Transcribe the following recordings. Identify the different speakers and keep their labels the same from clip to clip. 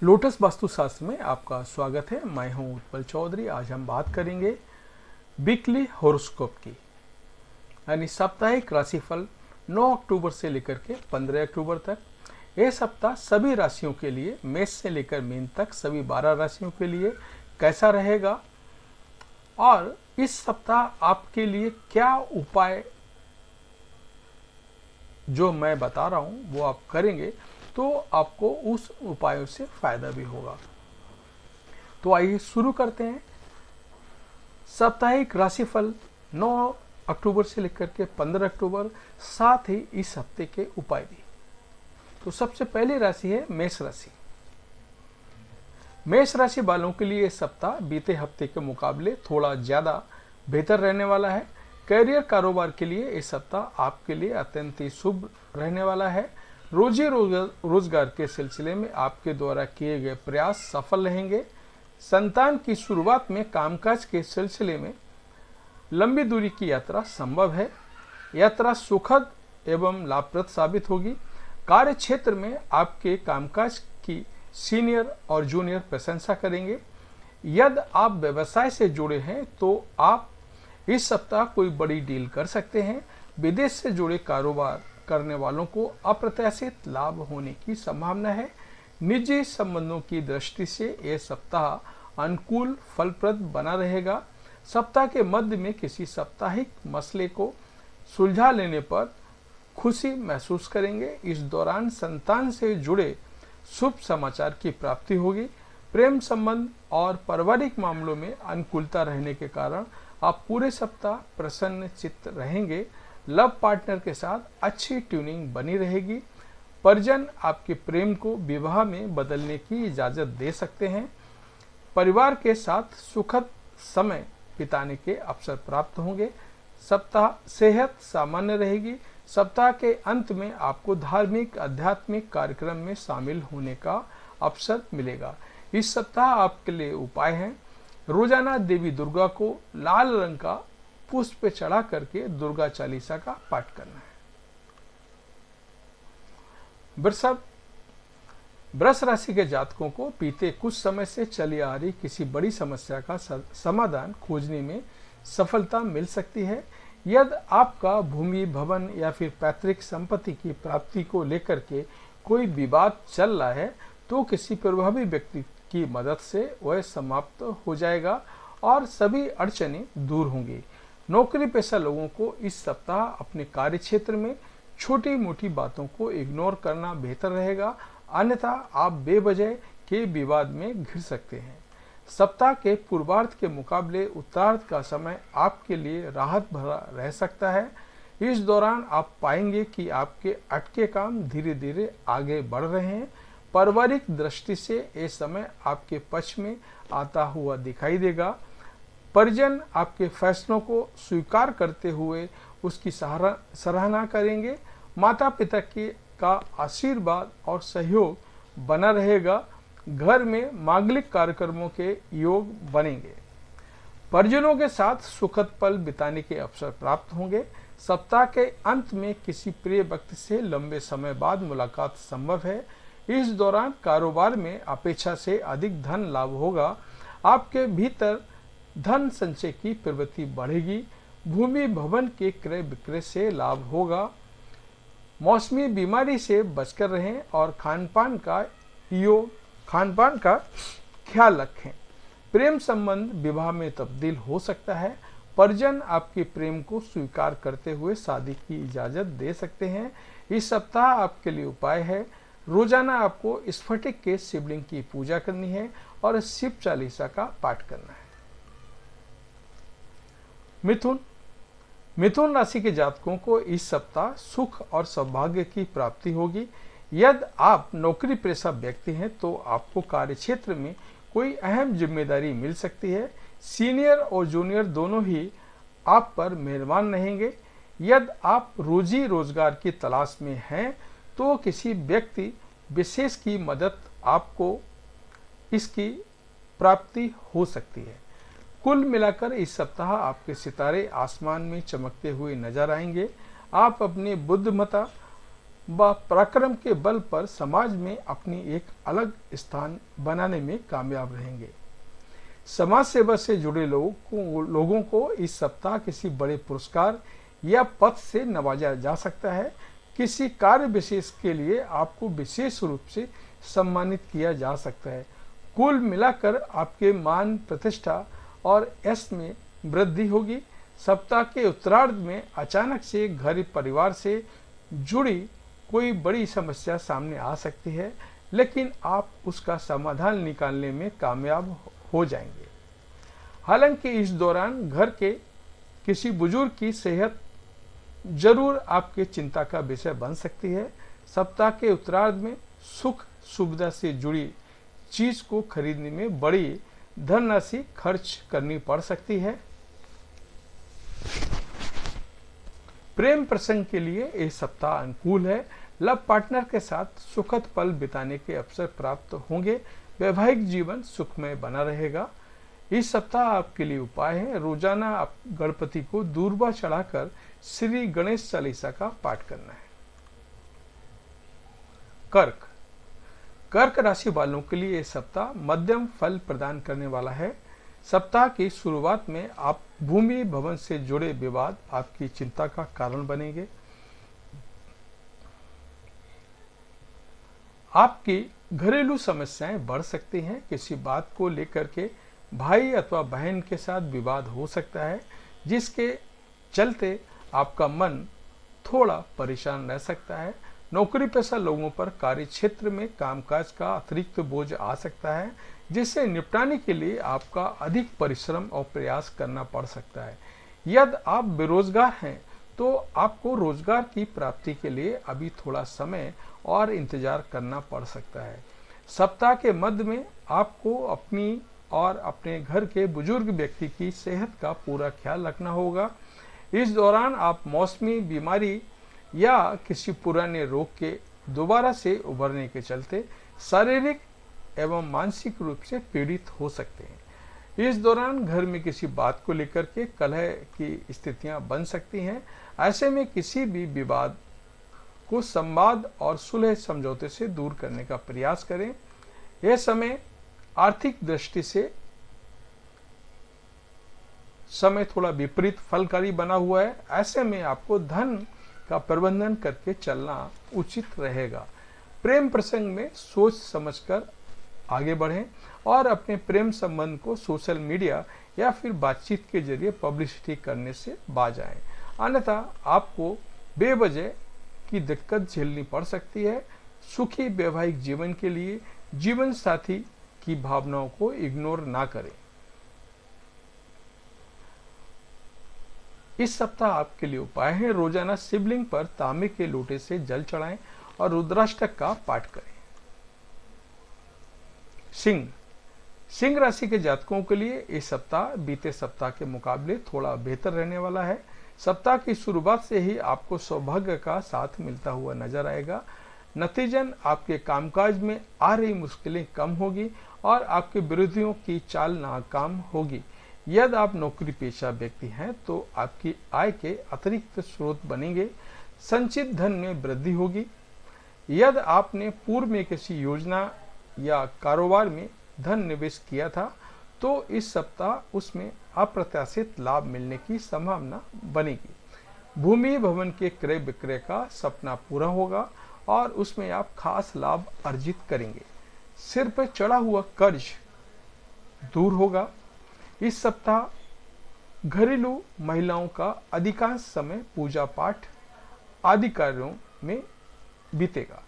Speaker 1: Lotus वास्तुशास्त्र में आपका स्वागत है। मैं हूं उत्पल चौधरी। आज हम बात करेंगे वीकली हॉरोस्कोप की, यानी साप्ताहिक राशिफल 9 अक्टूबर से लेकर के 15 अक्टूबर तक। यह सप्ताह सभी राशियों के लिए, मेष से लेकर मीन तक सभी 12 राशियों के लिए कैसा रहेगा और इस सप्ताह आपके लिए क्या उपाय जो मैं बता रहा हूं वो आप करेंगे तो आपको उस उपायों से फायदा भी होगा। तो आइए शुरू करते हैं। साप्ताहिक राशिफल 9 अक्टूबर से लेकर के 15 अक्टूबर, साथ ही इस हफ्ते के उपाय भी। तो सबसे पहली राशि है मेष राशि। मेष राशि वालों के लिए सप्ताह बीते हफ्ते के मुकाबले थोड़ा ज्यादा बेहतर रहने वाला है। कैरियर कारोबार के लिए इस सप्ताह आपके लिए अत्यंत ही शुभ रहने वाला है। रोजी रोजगार के सिलसिले में आपके द्वारा किए गए प्रयास सफल रहेंगे। संतान की शुरुआत में कामकाज के सिलसिले में लंबी दूरी की यात्रा संभव है। यात्रा सुखद एवं लाभप्रद साबित होगी। कार्य क्षेत्र में आपके कामकाज की सीनियर और जूनियर प्रशंसा करेंगे। यदि आप व्यवसाय से जुड़े हैं तो आप इस सप्ताह कोई बड़ी डील कर सकते हैं। विदेश से जुड़े कारोबार करने वालों को अप्रत्याशित लाभ होने की संभावना है। निजी संबंधों की दृष्टि से यह सप्ताह अनुकूल फलप्रद बना रहेगा। सप्ताह के मध्य में किसी साप्ताहिक मसले को सुलझा लेने पर खुशी महसूस करेंगे। इस दौरान संतान से जुड़े शुभ समाचार की प्राप्ति होगी। प्रेम संबंध और पारिवारिक मामलों में अनुकूलता रहने के कारण आप पूरे सप्ताह प्रसन्न चित्त रहेंगे। लव पार्टनर के साथ अच्छी ट्यूनिंग बनी रहेगी। परिजन आपके प्रेम को विवाह में बदलने की इजाजत दे सकते हैं। परिवार के साथ सुखद समय बिताने के अवसर प्राप्त होंगे। सप्ताह सेहत सामान्य रहेगी। सप्ताह के अंत में आपको धार्मिक आध्यात्मिक कार्यक्रम में शामिल होने का अवसर मिलेगा। इस सप्ताह आपके लिए उपाय है, रोजाना देवी दुर्गा को लाल रंग का पुष्प पे चढ़ा करके दुर्गा चालीसा का पाठ करना है। वृष राशि के जातकों को बीते कुछ समय से चली आ रही किसी बड़ी समस्या का समाधान खोजने में सफलता मिल सकती है। यदि आपका भूमि भवन या फिर पैतृक संपत्ति की प्राप्ति को लेकर के कोई विवाद चल रहा है तो किसी प्रभावी व्यक्ति की मदद से वह समाप्त हो जाएगा और सभी अड़चनें दूर होंगी। नौकरी पेशा लोगों को इस सप्ताह अपने कार्य क्षेत्र में छोटी मोटी बातों को इग्नोर करना बेहतर रहेगा, अन्यथा आप बेवजह के विवाद में घिर सकते हैं। सप्ताह के पूर्वार्ध के मुकाबले उत्तरार्ध का समय आपके लिए राहत भरा रह सकता है। इस दौरान आप पाएंगे कि आपके अटके काम धीरे धीरे आगे बढ़ रहे हैं। पारिवारिक दृष्टि से ये समय आपके पक्ष में आता हुआ दिखाई देगा। परिजन आपके फैसलों को स्वीकार करते हुए उसकी सराहना करेंगे। माता पिता का आशीर्वाद और सहयोग बना रहेगा। घर में मांगलिक कार्यक्रमों के योग बनेंगे। परिजनों के साथ सुखद पल बिताने के अवसर प्राप्त होंगे। सप्ताह के अंत में किसी प्रिय व्यक्ति से लंबे समय बाद मुलाकात संभव है। इस दौरान कारोबार में अपेक्षा से अधिक धन लाभ होगा। आपके भीतर धन संचय की प्रवृत्ति बढ़ेगी। भूमि भवन के क्रय विक्रय से लाभ होगा। मौसमी बीमारी से बचकर रहें और खान पान का ख्याल रखें। प्रेम संबंध विवाह में तब्दील हो सकता है। परिजन आपके प्रेम को स्वीकार करते हुए शादी की इजाजत दे सकते हैं। इस सप्ताह आपके लिए उपाय है, रोजाना आपको स्फटिक के शिवलिंग की पूजा करनी है और शिव चालीसा का पाठ करना है। मिथुन राशि के जातकों को इस सप्ताह सुख और सौभाग्य की प्राप्ति होगी। यदि आप नौकरी पेशा व्यक्ति हैं तो आपको कार्य क्षेत्र में कोई अहम जिम्मेदारी मिल सकती है। सीनियर और जूनियर दोनों ही आप पर मेहरबान रहेंगे। यदि आप रोजी रोजगार की तलाश में हैं तो किसी व्यक्ति विशेष की मदद आपको इसकी प्राप्ति हो सकती है। कुल मिलाकर इस सप्ताह आपके सितारे आसमान में चमकते हुए नजर आएंगे। आप अपनी बुद्धिमत्ता व पराक्रम के बल पर समाज में अपनी एक अलग स्थान बनाने में कामयाब रहेंगे। समाज सेवा से जुड़े लोगों को इस सप्ताह किसी बड़े पुरस्कार या पद से नवाजा जा सकता है। किसी कार्य विशेष के लिए आपको विशेष रूप से सम्मानित किया जा सकता है। कुल मिलाकर आपके मान, प्रतिष्ठा और यश में वृद्धि होगी। सप्ताह के उत्तरार्ध में अचानक से घर परिवार से जुड़ी कोई बड़ी समस्या सामने आ सकती है, लेकिन आप उसका समाधान निकालने में कामयाब हो जाएंगे। हालांकि इस दौरान घर के किसी बुजुर्ग की सेहत जरूर आपके चिंता का विषय बन सकती है। सप्ताह के उत्तरार्ध में सुख सुविधा से जुड़ी चीज को खरीदने में बड़ी धनराशि खर्च करनी पड़ सकती है। प्रेम प्रसंग के लिए यह सप्ताह अनुकूल है। लव पार्टनर के साथ सुखद पल बिताने के अवसर प्राप्त होंगे। वैवाहिक जीवन सुखमय बना रहेगा। इस सप्ताह आपके लिए उपाय है, रोजाना आप गणपति को दूर्वा चढ़ाकर श्री गणेश चालीसा का पाठ करना है। कर्क कर्क राशि वालों के लिए यह सप्ताह मध्यम फल प्रदान करने वाला है। सप्ताह की शुरुआत में आप भूमि भवन से जुड़े विवाद आपकी चिंता का कारण बनेंगे। आपकी घरेलू समस्याएं बढ़ सकती हैं। किसी बात को लेकर के भाई अथवा बहन के साथ विवाद हो सकता है, जिसके चलते आपका मन थोड़ा परेशान रह सकता है। नौकरी पेशा लोगों पर कार्य क्षेत्र में कामकाज का अतिरिक्त बोझ आ सकता है, जिससे निपटाने के लिए आपका अधिक परिश्रम और प्रयास करना पड़ सकता है। यदि आप बेरोजगार हैं तो आपको रोजगार की प्राप्ति के लिए अभी थोड़ा समय और इंतजार करना पड़ सकता है। सप्ताह के मध्य में आपको अपनी और अपने घर के बुजुर्ग व्यक्ति की सेहत का पूरा ख्याल रखना होगा। इस दौरान आप मौसमी बीमारी या किसी पुराने रोग के दोबारा से उभरने के चलते शारीरिक एवं मानसिक रूप से पीड़ित हो सकते हैं। इस दौरान घर में किसी बात को लेकर के कलह की स्थितियां बन सकती हैं। ऐसे में किसी भी विवाद को संवाद और सुलह समझौते से दूर करने का प्रयास करें। यह समय आर्थिक दृष्टि से समय थोड़ा विपरीत फलकारी बना हुआ है। ऐसे में आपको धन का प्रबंधन करके चलना उचित रहेगा। प्रेम प्रसंग में सोच समझकर आगे बढ़ें और अपने प्रेम संबंध को सोशल मीडिया या फिर बातचीत के जरिए पब्लिसिटी करने से बाज आएं, अन्यथा आपको बेवजह की दिक्कत झेलनी पड़ सकती है। सुखी वैवाहिक जीवन के लिए जीवन साथी की भावनाओं को इग्नोर ना करें। इस सप्ताह आपके लिए उपाय है, रोजाना शिवलिंग पर तांबे के लोटे से जल चढ़ाएं और रुद्राष्टक का पाठ करें। सिंह राशि के जातकों के लिए इस सप्ताह बीते सप्ताह के मुकाबले थोड़ा बेहतर रहने वाला है। सप्ताह की शुरुआत से ही आपको सौभाग्य का साथ मिलता हुआ नजर आएगा। नतीजन आपके कामकाज में आ रही मुश्किलें कम होगी और आपके विरोधियों की चाल नाकाम होगी। यदि आप नौकरी पेशा व्यक्ति हैं तो आपकी आय के अतिरिक्त स्रोत बनेंगे। संचित धन में वृद्धि होगी। यदि आपने पूर्व में किसी योजना या कारोबार में धन निवेश किया था तो इस सप्ताह उसमें अप्रत्याशित लाभ मिलने की संभावना बनेगी। भूमि भवन के क्रय विक्रय का सपना पूरा होगा और उसमें आप खास लाभ अर्जित करेंगे। सिर पर चढ़ा हुआ कर्ज दूर होगा। इस सप्ताह घरेलू महिलाओं का अधिकांश समय पूजा पाठ आदि कार्यों में बीतेगा।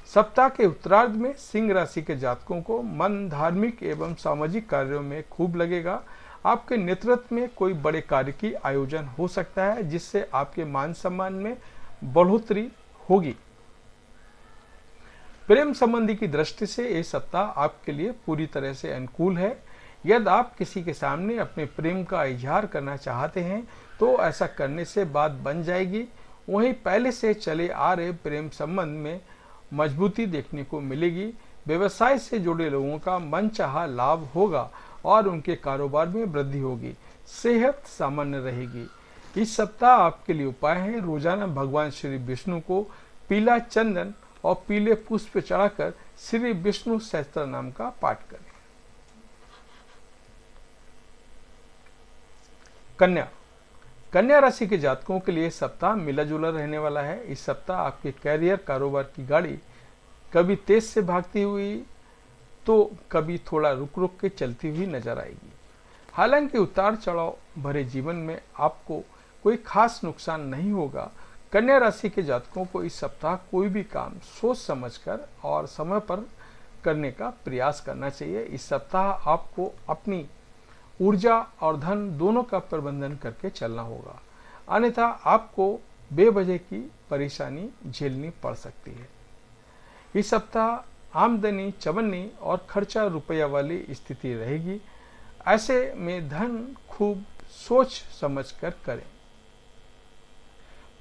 Speaker 1: सप्ताह के उत्तरार्ध में सिंह राशि के जातकों को मन धार्मिक एवं सामाजिक कार्यों में खूब लगेगा। आपके नेतृत्व में कोई बड़े कार्य की आयोजन हो सकता है, जिससे आपके मान सम्मान में बढ़ोतरी होगी। प्रेम संबंधी की दृष्टि से यह सप्ताह आपके लिए पूरी तरह से अनुकूल है। यदि आप किसी के सामने अपने प्रेम का इजहार करना चाहते हैं तो ऐसा करने से बात बन जाएगी। वहीं पहले से चले आ रहे प्रेम संबंध में मजबूती देखने को मिलेगी। व्यवसाय से जुड़े लोगों का मनचाहा लाभ होगा और उनके कारोबार में वृद्धि होगी। सेहत सामान्य रहेगी। इस सप्ताह आपके लिए उपाय है, रोजाना भगवान श्री विष्णु को पीला चंदन और पीले पुष्प चढ़ाकर श्री विष्णु सहस्त्र नाम का पाठ करें। कन्या कन्या राशि के जातकों के लिए सप्ताह मिला जुला रहने वाला है। इस सप्ताह आपके कैरियर कारोबार की गाड़ी कभी तेज से भागती हुई तो कभी थोड़ा रुक रुक के चलती हुई नजर आएगी। हालांकि उतार चढ़ाव भरे जीवन में आपको कोई खास नुकसान नहीं होगा। कन्या राशि के जातकों को इस सप्ताह कोई भी काम सोच समझकर और समय पर करने का प्रयास करना चाहिए। इस सप्ताह आपको अपनी ऊर्जा और धन दोनों का प्रबंधन करके चलना होगा, अन्यथा आपको बेवजह की परेशानी झेलनी पड़ सकती है। इस सप्ताह आमदनी चवन्नी और खर्चा रुपया वाली स्थिति रहेगी। ऐसे में धन खूब सोच समझ कर करें,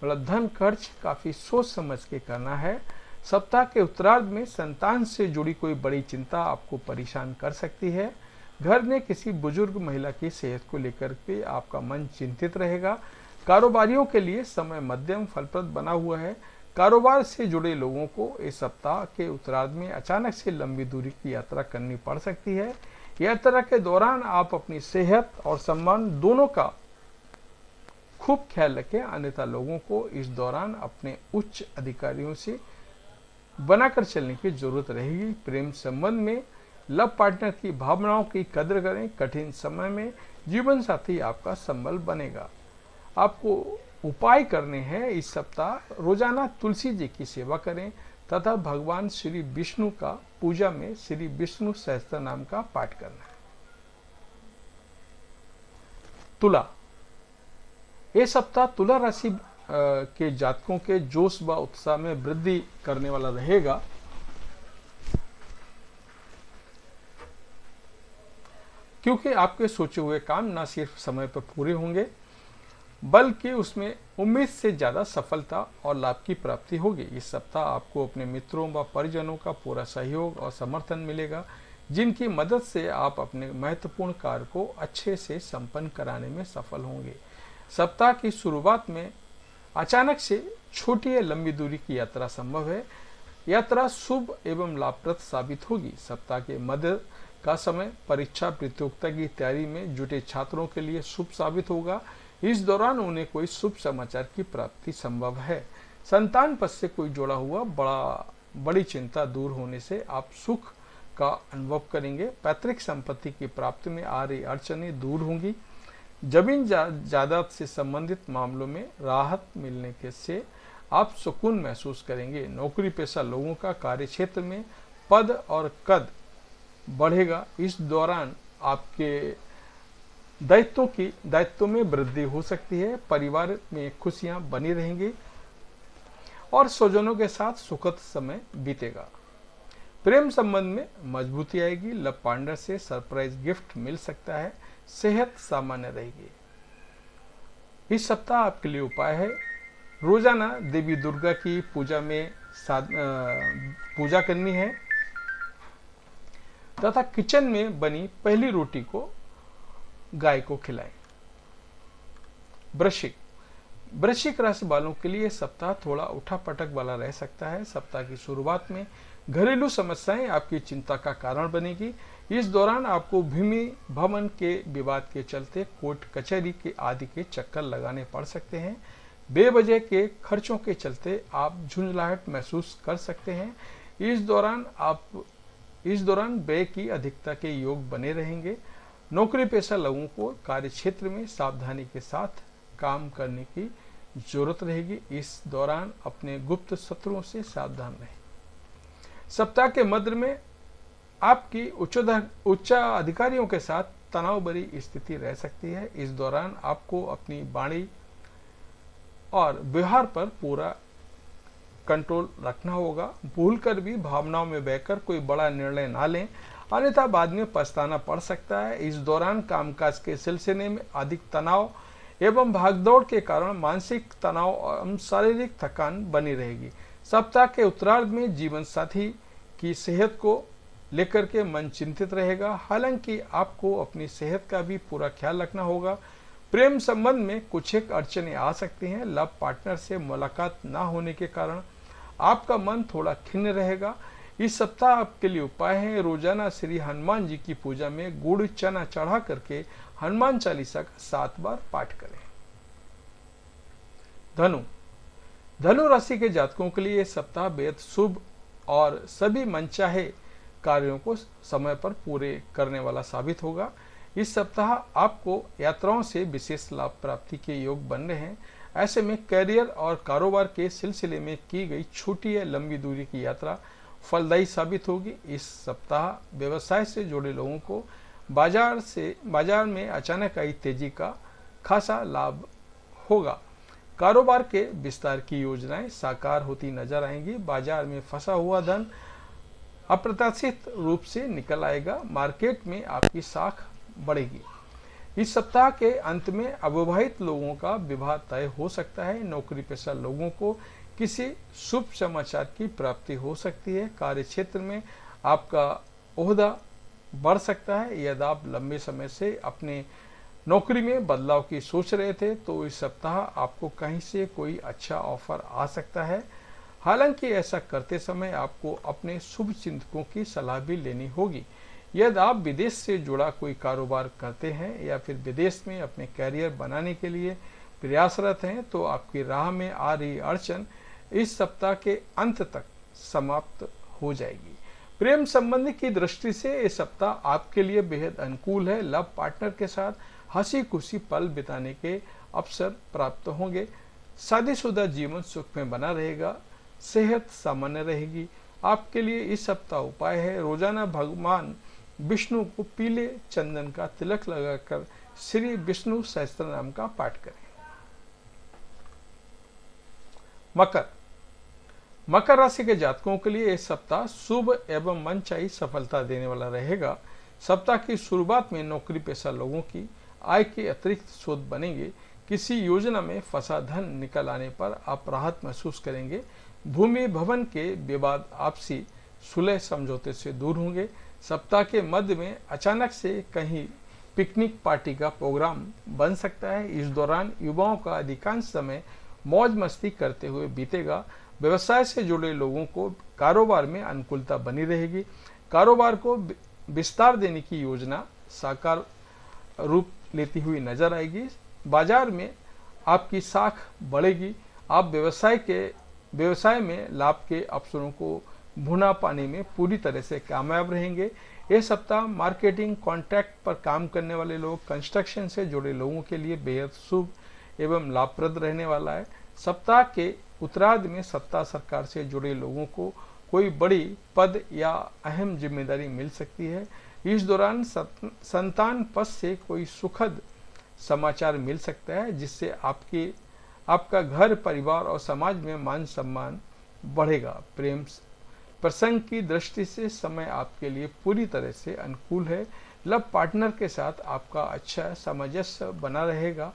Speaker 1: मतलब धन खर्च काफी सोच समझ के करना है। सप्ताह के उत्तरार्ध में संतान से जुड़ी कोई बड़ी चिंता आपको परेशान कर सकती है। घर में किसी बुजुर्ग महिला की सेहत को लेकर के आपका मन चिंतित रहेगा। कारोबारियों के लिए समय मध्यम फलप्रद बना हुआ है। कारोबार से जुड़े लोगों को इस सप्ताह के उत्तरार्ध में अचानक से लंबी दूरी की यात्रा करनी पड़ सकती है। यात्रा के दौरान आप अपनी सेहत और सम्मान दोनों का खूब ख्याल रखें, अन्यथा लोगों को इस दौरान अपने उच्च अधिकारियों से बनाकर चलने की जरूरत रहेगी। प्रेम संबंध में लव पार्टनर की भावनाओं की कदर करें। कठिन समय में जीवन साथी आपका संबल बनेगा। आपको उपाय करने हैं। इस सप्ताह रोजाना तुलसी जी की सेवा करें तथा भगवान श्री विष्णु का पूजा में श्री विष्णु सहस्त्र नाम का पाठ करना है। तुला ये सप्ताह तुला राशि के जातकों के जोश व उत्साह में वृद्धि करने वाला रहेगा। क्योंकि आपके सोचे हुए काम न सिर्फ समय पर पूरे होंगे बल्कि उसमें उम्मीद से ज्यादा सफलता और लाभ की प्राप्ति होगी। इस सप्ताह आपको अपने मित्रों व परिजनों का पूरा सहयोग और समर्थन मिलेगा, जिनकी मदद से आप अपने महत्वपूर्ण कार्य को अच्छे से संपन्न कराने में सफल होंगे। सप्ताह की शुरुआत में अचानक से छोटी या लंबी दूरी की यात्रा संभव है। यात्रा शुभ एवं लाभप्रद साबित होगी। सप्ताह के मध्य का समय परीक्षा प्रतियोगिता की तैयारी में जुटे छात्रों के लिए शुभ साबित होगा। इस दौरान उन्हें कोई शुभ समाचार की प्राप्ति संभव है। संतान पद से कोई जुड़ा हुआ बड़ी चिंता दूर होने से आप सुख का अनुभव करेंगे। पैतृक संपत्ति की प्राप्ति में आ रही अड़चनें दूर होंगी। जमीन जायदाद से संबंधित मामलों में राहत मिलने के से आप सुकून महसूस करेंगे। नौकरी पेशा लोगों का कार्य क्षेत्र में पद और कद बढ़ेगा। इस दौरान आपके दायित्वों में वृद्धि हो सकती है। परिवार में खुशियां बनी रहेंगी और स्वजनों के साथ सुखद समय बीतेगा। प्रेम संबंध में मजबूती आएगी। लव पार्टनर से सरप्राइज गिफ्ट मिल सकता है। सेहत सामान्य रहेगी। इस सप्ताह आपके लिए उपाय है, रोजाना देवी दुर्गा की पूजा में पूजा करनी है तथा किचन में बनी पहली रोटी को गाय को खिलाएं। वृश्चिक राशि वालों के लिए सप्ताह थोड़ा उठापटक वाला रह सकता है। सप्ताह की शुरुआत में घरेलू समस्याएं आपकी चिंता का कारण बनेगी। इस दौरान आपको भूमि भवन के विवाद के चलते कोर्ट कचहरी के आदि के चक्कर लगाने पड़ सकते हैं। बेवजह के खर्चों के चलते आप झुंझलाहट महसूस कर सकते हैं। इस दौरान व्यय की अधिकता के योग बने रहेंगे। नौकरी पेशा लोगों को कार्य क्षेत्र में सावधानी के साथ काम करने की जरूरत रहेगी। इस दौरान अपने गुप्त शत्रुओं से सावधान रहें। सप्ताह के मध्य में आपकी उच्च अधिकारियों के साथ तनाव भरी स्थिति रह सकती है। इस दौरान आपको अपनी वाणी और व्यवहार पर पूरा कंट्रोल रखना होगा। भूलकर भी भावनाओं में बहकर कोई बड़ा निर्णय ना लें, अन्यथा बाद में पछताना पड़ सकता है। इस दौरान कामकाज के सिलसिले में अधिक तनाव एवं भागदौड़ के कारण मानसिक तनाव एवं शारीरिक थकान बनी रहेगी। सप्ताह के उत्तरार्ध में जीवन साथी की सेहत को लेकर के मन चिंतित रहेगा। हालांकि आपको अपनी सेहत का भी पूरा ख्याल रखना होगा। प्रेम संबंध में कुछ एक अड़चनें आ सकती हैं। लव पार्टनर से मुलाकात ना होने के कारण आपका मन थोड़ा खिन्न रहेगा। इस सप्ताह आपके लिए उपाय है, रोजाना श्री हनुमान जी की पूजा में गुड़ चना चढ़ा करके हनुमान चालीसा का 7 बार पाठ करें। धनु धनु राशि के जातकों के लिए सप्ताह बेहद शुभ और सभी मनचाहे कार्यों को समय पर पूरे करने वाला साबित होगा। इस सप्ताह आपको यात्राओं से विशेष लाभ प्राप्ति के योग बन रहे हैं। ऐसे में करियर और कारोबार के सिलसिले में की गई छोटी या लंबी दूरी की यात्रा फलदायी साबित होगी। इस सप्ताह व्यवसाय से जुड़े लोगों को बाजार में अचानक आई तेजी का खासा लाभ होगा। कारोबार के विस्तार की योजनाएं साकार होती नजर आएंगी। बाजार में फंसा हुआ धन अप्रत्याशित रूप से निकल आएगा। मार्केट में आपकी साख बढ़ेगी। इस सप्ताह के अंत में अविवाहित लोगों का विवाह तय हो सकता है। नौकरी पेशा लोगों को किसी शुभ समाचार की प्राप्ति हो सकती है। कार्य क्षेत्र में आपका ओहदा बढ़ सकता है। यदि आप लंबे समय से अपने नौकरी में बदलाव की सोच रहे थे तो इस सप्ताह आपको कहीं से कोई अच्छा ऑफर आ सकता है। हालांकि ऐसा करते समय आपको अपने शुभ चिंतकों की सलाह भी लेनी होगी। यदि आप विदेश से जुड़ा कोई कारोबार करते हैं या फिर विदेश में अपने कैरियर बनाने के लिए प्रयासरत हैं तो आपकी राह में आ रही अड़चन इस सप्ताह के अंत तक समाप्त हो जाएगी। प्रेम संबंध की दृष्टि से इस सप्ताह आपके लिए बेहद अनुकूल है। लव पार्टनर के साथ हंसी खुशी पल बिताने के अवसर प्राप्त होंगे। शादीशुदा जीवन सुख में बना रहेगा। सेहत सामान्य रहेगी। आपके लिए इस सप्ताह उपाय है, रोजाना भगवान विष्णु को पीले चंदन का तिलक लगाकर श्री विष्णु सहस्त्र नाम का पाठ करें। मकर राशि के जातकों के लिए इस सप्ताह शुभ एवं मनचाही सफलता देने वाला रहेगा। सप्ताह की शुरुआत में नौकरी पेशा लोगों की आय के अतिरिक्त स्रोत बनेंगे। किसी योजना में फंसा धन निकल आने पर आप राहत महसूस करेंगे। भूमि भवन के विवाद आपसी सुलह समझौते से दूर होंगे। सप्ताह के मध्य में अचानक से कहीं पिकनिक पार्टी का प्रोग्राम बन सकता है। इस दौरान युवाओं का अधिकांश समय मौज मस्ती करते हुए बीतेगा। व्यवसाय से जुड़े लोगों को कारोबार में अनुकूलता बनी रहेगी। कारोबार को विस्तार देने की योजना साकार रूप लेती हुई नजर आएगी। बाजार में आपकी साख बढ़ेगी। आप व्यवसाय में लाभ के अवसरों को भुना पाने में पूरी तरह से कामयाब रहेंगे। यह सप्ताह मार्केटिंग कॉन्ट्रैक्ट पर काम करने वाले लोग, कंस्ट्रक्शन से जुड़े लोगों के लिए बेहद शुभ एवं लाभप्रद रहने वाला है। सप्ताह के उत्तरार्ध में सत्ता सरकार से जुड़े लोगों को कोई बड़ी पद या अहम जिम्मेदारी मिल सकती है। इस दौरान संतान पक्ष से कोई सुखद समाचार मिल सकता है जिससे आपका घर, परिवार और समाज में मान सम्मान बढ़ेगा। प्रेम प्रसंग की दृष्टि से समय आपके लिए पूरी तरह से अनुकूल है। लव पार्टनर के साथ आपका अच्छा सामंजस्य बना रहेगा।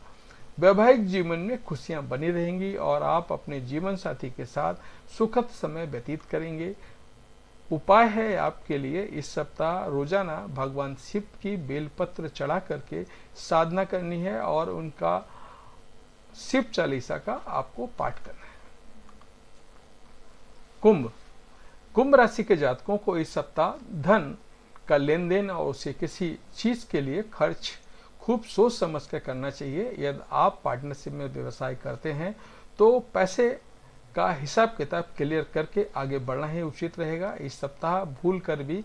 Speaker 1: वैवाहिक जीवन में खुशियां बनी रहेंगी और आप अपने जीवन साथी के साथ सुखद समय व्यतीत करेंगे। उपाय है आपके लिए इस सप्ताह रोजाना भगवान शिव की बेलपत्र चढ़ा करके साधना करनी है और उनका शिव चालीसा का आपको पाठ करना है। कुंभ राशि के जातकों को इस सप्ताह धन का लेन देन और उसे किसी चीज के लिए खर्च खूब सोच समझ कर करना चाहिए। यदि आप पार्टनरशिप में व्यवसाय करते हैं तो पैसे का हिसाब किताब क्लियर करके आगे बढ़ना ही उचित रहेगा। इस सप्ताह भूल कर भी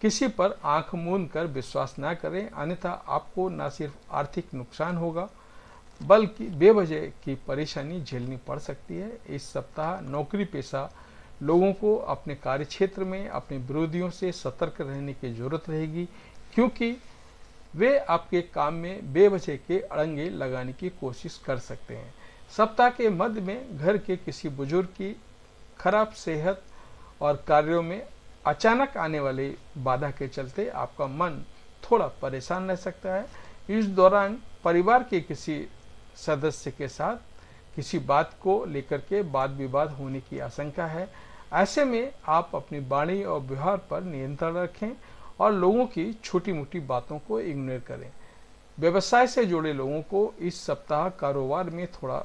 Speaker 1: किसी पर आंख मूंद कर विश्वास न करें, अन्यथा आपको न सिर्फ आर्थिक नुकसान होगा बल्कि बेवजह की परेशानी झेलनी पड़ सकती है। इस सप्ताह नौकरी पेशा लोगों को अपने कार्य क्षेत्र में अपने विरोधियों से सतर्क रहने की जरूरत रहेगी, क्योंकि वे आपके काम में बेवजह के अड़ंगे लगाने की कोशिश कर सकते हैं। सप्ताह के मध्य में घर के किसी बुजुर्ग की खराब सेहत और कार्यों में अचानक आने वाली बाधा के चलते आपका मन थोड़ा परेशान रह सकता है। इस दौरान परिवार के किसी सदस्य के साथ किसी बात को लेकर के वाद विवाद होने की आशंका है। ऐसे में आप अपनी वाणी और व्यवहार पर नियंत्रण रखें और लोगों की छोटी मोटी बातों को इग्नोर करें। व्यवसाय से जुड़े लोगों को इस सप्ताह कारोबार में थोड़ा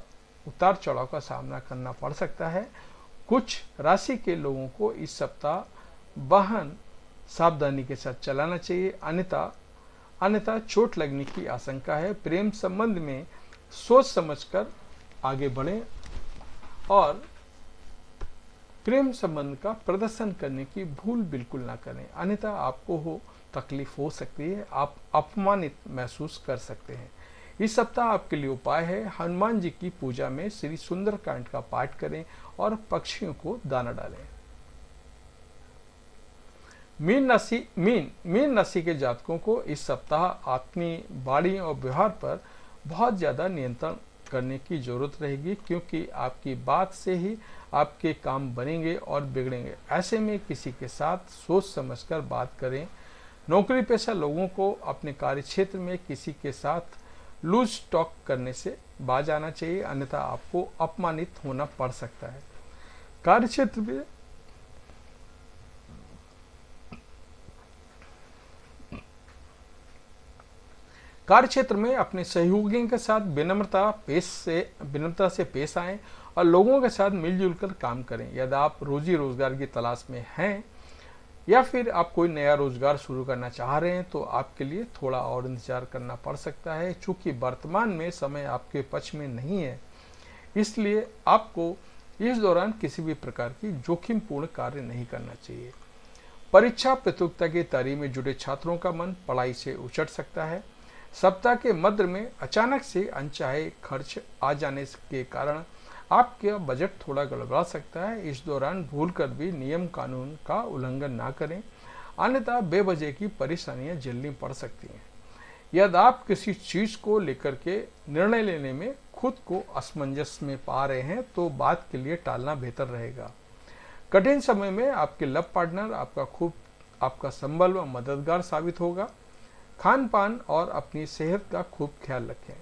Speaker 1: उतार चढ़ाव का सामना करना पड़ सकता है। कुछ राशि के लोगों को इस सप्ताह वाहन सावधानी के साथ चलाना चाहिए, अन्यथा चोट लगने की आशंका है। प्रेम संबंध में सोच समझकर आगे बढ़ें और प्रेम संबंध का प्रदर्शन करने की भूल बिल्कुल ना करें, अन्यथा आपको तकलीफ हो सकती है, आप अपमानित महसूस कर सकते हैं। इस सप्ताह आपके लिए उपाय है, हनुमान जी की पूजा में श्री सुंदरकांड का पाठ करें और पक्षियों को दाना डालें। मीन राशि के जातकों को इस सप्ताह अपनी वाणी और व्यवहार पर बहुत ज्यादा नियंत्रण करने की जरूरत रहेगी, क्योंकि आपकी बात से ही आपके काम बनेंगे और बिगड़ेंगे। ऐसे में किसी के साथ सोच समझकर बात करें। नौकरी पेशा लोगों को अपने कार्य क्षेत्र में किसी के साथ लूज टॉक करने से बाज आना चाहिए, अन्यथा आपको अपमानित होना पड़ सकता है। कार्य क्षेत्र में अपने सहयोगियों के साथ विनम्रता से पेश आएं और लोगों के साथ मिलजुल कर काम करें। यदि आप रोजी रोजगार की तलाश में हैं या फिर आप कोई नया रोजगार शुरू करना चाह रहे हैं, तो आपके लिए थोड़ा और इंतजार करना पड़ सकता है। चूंकि वर्तमान में समय आपके पक्ष में नहीं है, इसलिए आपको इस दौरान किसी भी प्रकार की जोखिमपूर्ण कार्य नहीं करना चाहिए। परीक्षा प्रतियोगिता की तैयारी में जुटे छात्रों का मन पढ़ाई से उचट सकता है। सप्ताह के मध्य में अचानक से अनचाहे खर्च आ जाने के कारण आपका बजट थोड़ा गड़बड़ा सकता है। इस दौरान भूलकर भी नियम कानून का उल्लंघन ना करें, अन्यथा बेवजह की परेशानियां झेलनी पड़ सकती हैं। यदि आप किसी चीज को लेकर के निर्णय लेने में खुद को असमंजस में पा रहे हैं, तो बात के लिए टालना बेहतर रहेगा। कठिन समय में आपके लव पार्टनर आपका संबल व मददगार साबित होगा। खान पान और अपनी सेहत का खूब ख्याल रखें।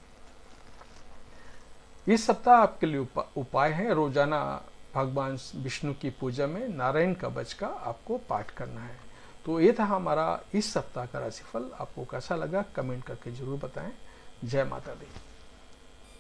Speaker 1: इस सप्ताह आपके लिए उपाय है, रोजाना भगवान विष्णु की पूजा में नारायण कवच का आपको पाठ करना है। तो ये था हमारा इस सप्ताह का राशिफल। आपको कैसा लगा कमेंट करके जरूर बताएं। जय माता दी।